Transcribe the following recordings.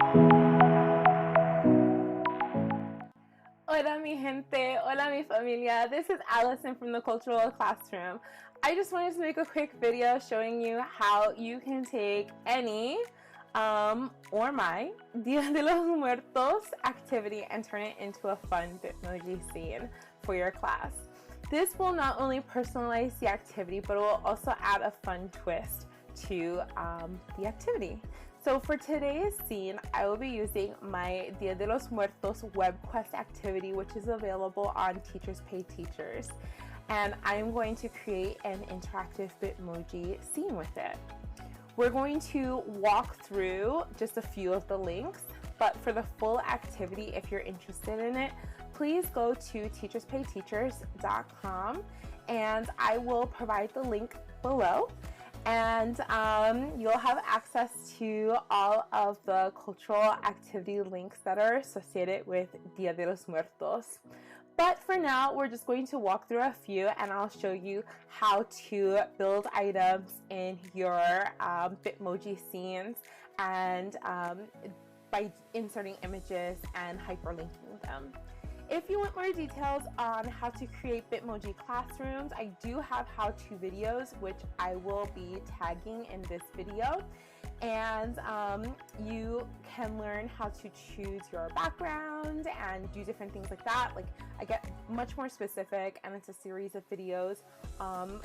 Hola mi gente, hola mi familia, this is Allison from the Cultural Classroom. I just wanted to make a quick video showing you how you can take any or my Dia de los Muertos activity and turn it into a fun Bitmoji scene for your class. This will not only personalize the activity, but it will also add a fun twist to the activity. So for today's scene, I will be using my Dia de los Muertos Webquest activity, which is available on Teachers Pay Teachers. And I'm going to create an interactive Bitmoji scene with it. We're going to walk through just a few of the links, but for the full activity, if you're interested in it, please go to teacherspayteachers.com and I will provide the link below. And you'll have access to all of the cultural activity links that are associated with Dia de los Muertos. But for now, we're just going to walk through a few and I'll show you how to build items in your Bitmoji scenes and by inserting images and hyperlinking them. If you want more details on how to create Bitmoji classrooms, I do have how-to videos which I will be tagging in this video, and you can learn how to choose your background and do different things like that. Like, I get much more specific, and it's a series of videos,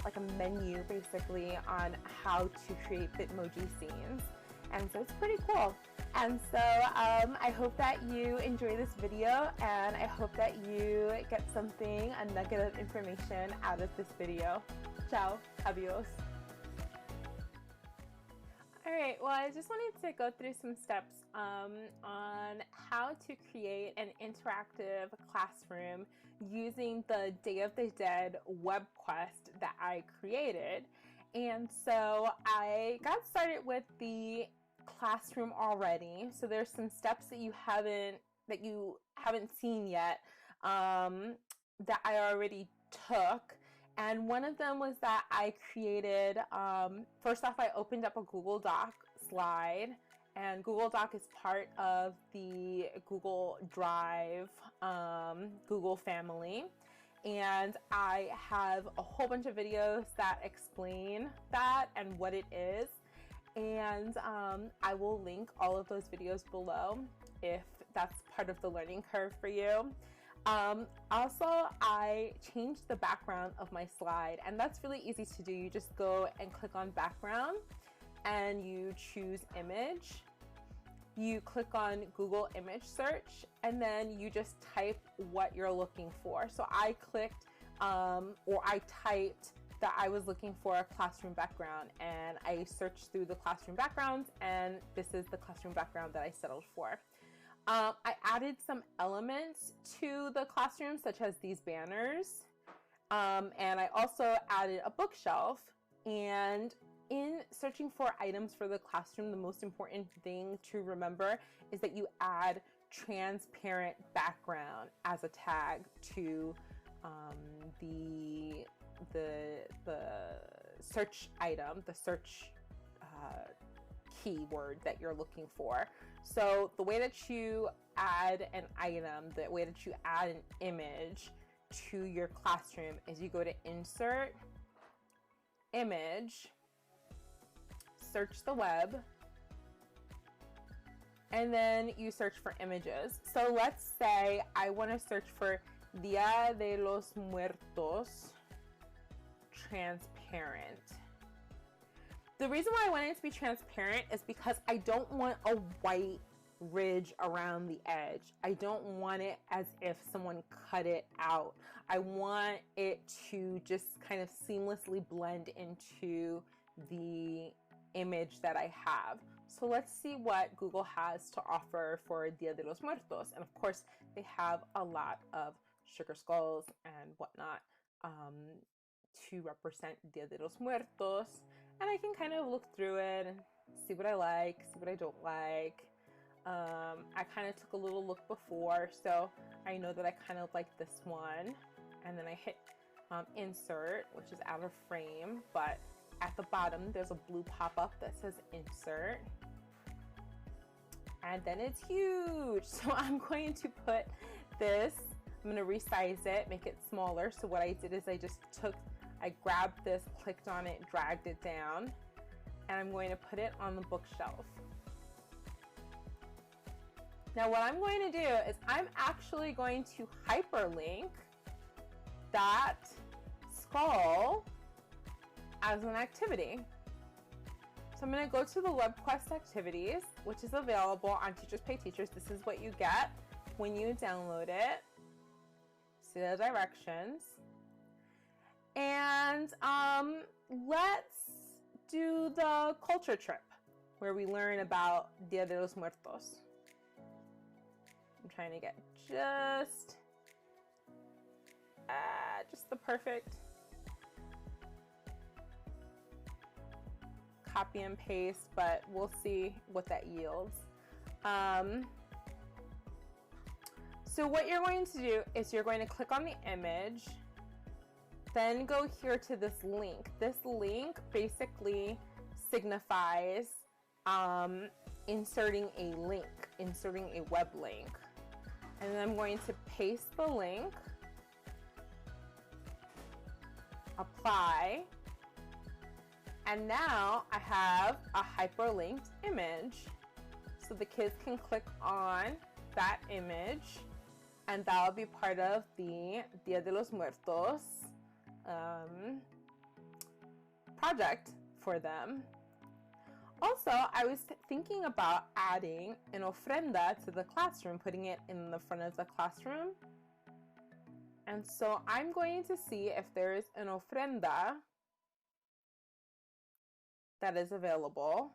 like a menu basically on how to create Bitmoji scenes, and so it's pretty cool. And so I hope that you enjoy this video, and I hope that you get something, a nugget of information out of this video. Ciao, adios. Alright, well, I just wanted to go through some steps on how to create an interactive classroom using the Day of the Dead web quest that I created. And so I got started with the classroom already, so there's some steps that you haven't seen yet that I already took, and one of them was that I created first off, I opened up a Google Doc slide, and Google Doc is part of the Google Drive Google family, and I have a whole bunch of videos that explain that and what it is. And I will link all of those videos below if that's part of the learning curve for you. Also, I changed the background of my slide, and that's really easy to do. You just go and click on background and you choose image. You click on Google image search, and then you just type what you're looking for. So I clicked or I typed that I was looking for a classroom background, and I searched through the classroom backgrounds, and this is the classroom background that I settled for. I added some elements to the classroom, such as these banners, and I also added a bookshelf. And in searching for items for the classroom, the most important thing to remember is that you add transparent background as a tag to the search item, the search keyword that you're looking for. So the way that you add an item, the way that you add an image to your classroom is you go to Insert, Image, search the web, and then you search for images. So let's say I want to search for Dia de los Muertos transparent. The reason why I want it to be transparent is because I don't want a white ridge around the edge. I don't want it as if someone cut it out. I want it to just kind of seamlessly blend into the image that I have. So let's see what Google has to offer for Dia de los Muertos. And of course, they have a lot of sugar skulls and whatnot to represent Dia de los Muertos. And I can kind of look through it and see what I like, see what I don't like. I kind of took a little look before, so I know that I kind of like this one. And then I hit insert, which is out of frame, but at the bottom there's a blue pop-up that says insert. and then it's huge. So I'm going to put this, I'm going to resize it, make it smaller. So what I did is I grabbed this, clicked on it, dragged it down, and I'm going to put it on the bookshelf. Now what I'm going to do is I'm actually going to hyperlink that skull as an activity. So I'm going to go to the Webquest activities, which is available on Teachers Pay Teachers. This is what you get when you download it. See the directions. And let's do the culture trip where we learn about Dia de los Muertos. I'm trying to get just the perfect copy and paste, but we'll see what that yields. So what you're going to do is you're going to click on the image, then go here to this link. This link basically signifies inserting a link, inserting a web link. And then I'm going to paste the link, apply, and now I have a hyperlinked image. So the kids can click on that image, and that'll be part of the Dia de los Muertos project for them. Also, I was thinking about adding an ofrenda to the classroom, putting it in the front of the classroom. And so I'm going to see if there is an ofrenda that is available.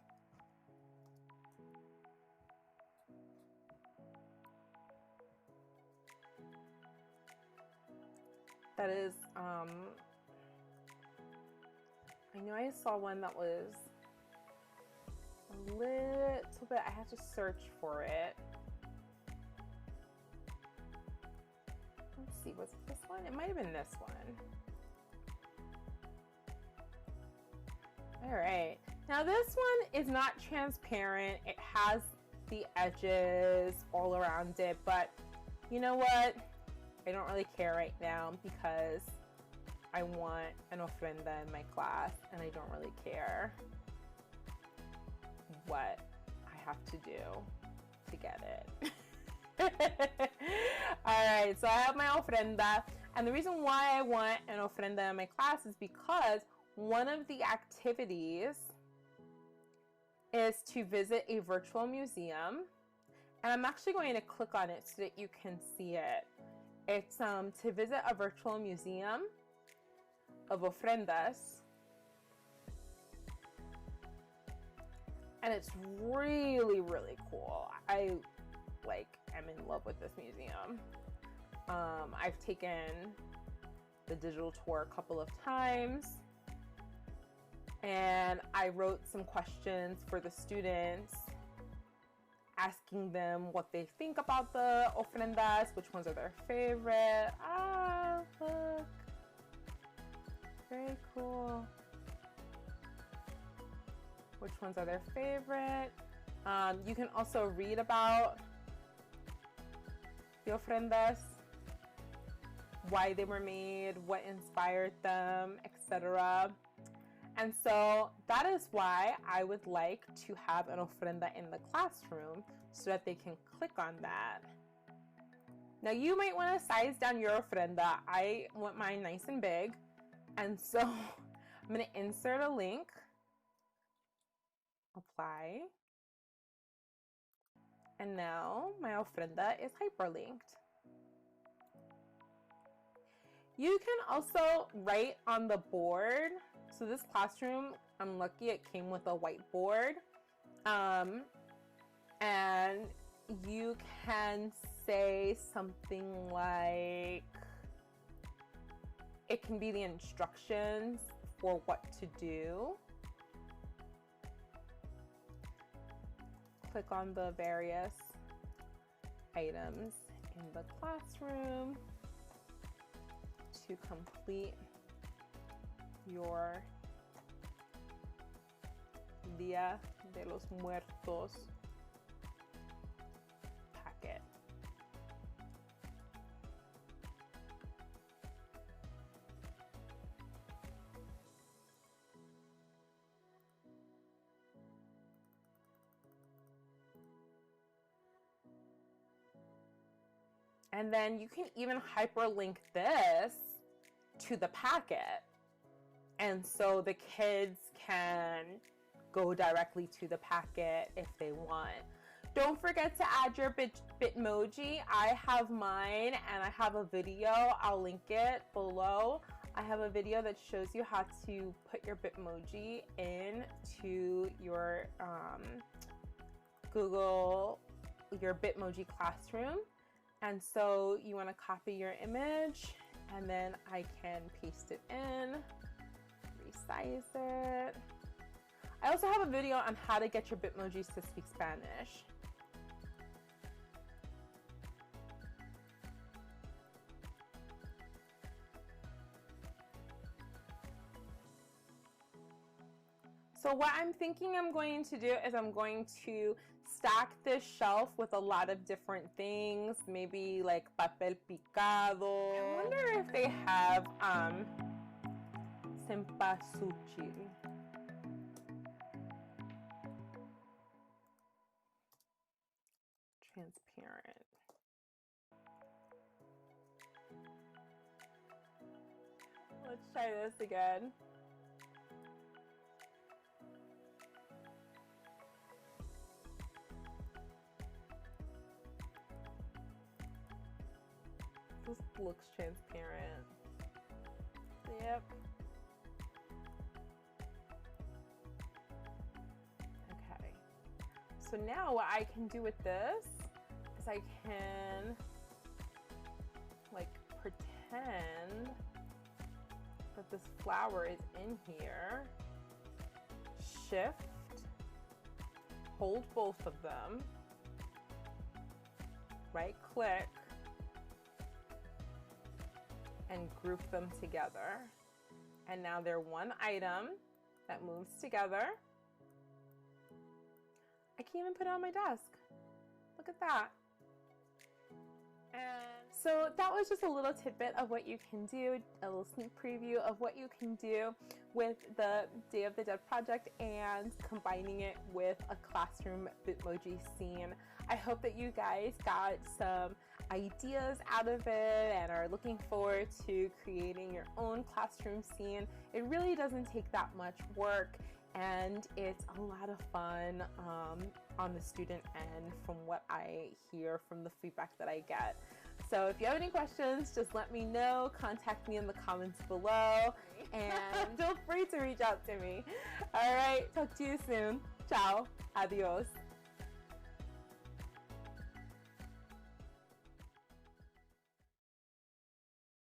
That is, I know I saw one that was a little bit, I had to search for it. Let's see, was it this one? It might have been this one. All right, now this one is not transparent. It has the edges all around it, but you know what? I don't really care right now because I want an ofrenda in my class and I don't really care what I have to do to get it. All right, so I have my ofrenda, and the reason why I want an ofrenda in my class is because one of the activities is to visit a virtual museum, and I'm actually going to click on it so that you can see it. It's to visit a virtual museum of ofrendas, and it's really, really cool. I am in love with this museum. I've taken the digital tour a couple of times, and I wrote some questions for the students, asking them what they think about the ofrendas, which ones are their favorite. Ah, look. Very cool. Which ones are their favorite? You can also read about the ofrendas, why they were made, what inspired them, etc. And so that is why I would like to have an ofrenda in the classroom so that they can click on that. Now you might want to size down your ofrenda. I want mine nice and big. And so I'm going to insert a link, apply, and now my ofrenda is hyperlinked. You can also write on the board. So this classroom, I'm lucky it came with a whiteboard. And you can say something like, it can be the instructions for what to do. Click on the various items in the classroom to complete your Dia de los Muertos packet. And then you can even hyperlink this to the packet. And so the kids can go directly to the packet if they want. Don't forget to add your Bitmoji. I have mine and I have a video. I'll link it below. I have a video that shows you how to put your Bitmoji into your your Bitmoji Classroom. And so you want to copy your image and then I can paste it in, resize it. I also have a video on how to get your Bitmojis to speak Spanish. So what I'm thinking I'm going to do is I'm going to stack this shelf with a lot of different things, maybe like papel picado. I wonder if they have cempasúchil. Transparent. Let's try this again. This looks transparent. Yep. Okay. So now what I can do with this is I can like pretend that this flower is in here. Shift, hold both of them, right click, and group them together. And now they're one item that moves together. I can even put it on my desk. Look at that. And so that was just a little tidbit of what you can do, a little sneak preview of what you can do with the Day of the Dead project and combining it with a classroom Bitmoji scene. I hope that you guys got some ideas out of it and are looking forward to creating your own classroom scene. It really doesn't take that much work and it's a lot of fun on the student end from what I hear from the feedback that I get. So if you have any questions, just let me know, contact me in the comments below, and feel free to reach out to me. All right, talk to you soon. Ciao, adios.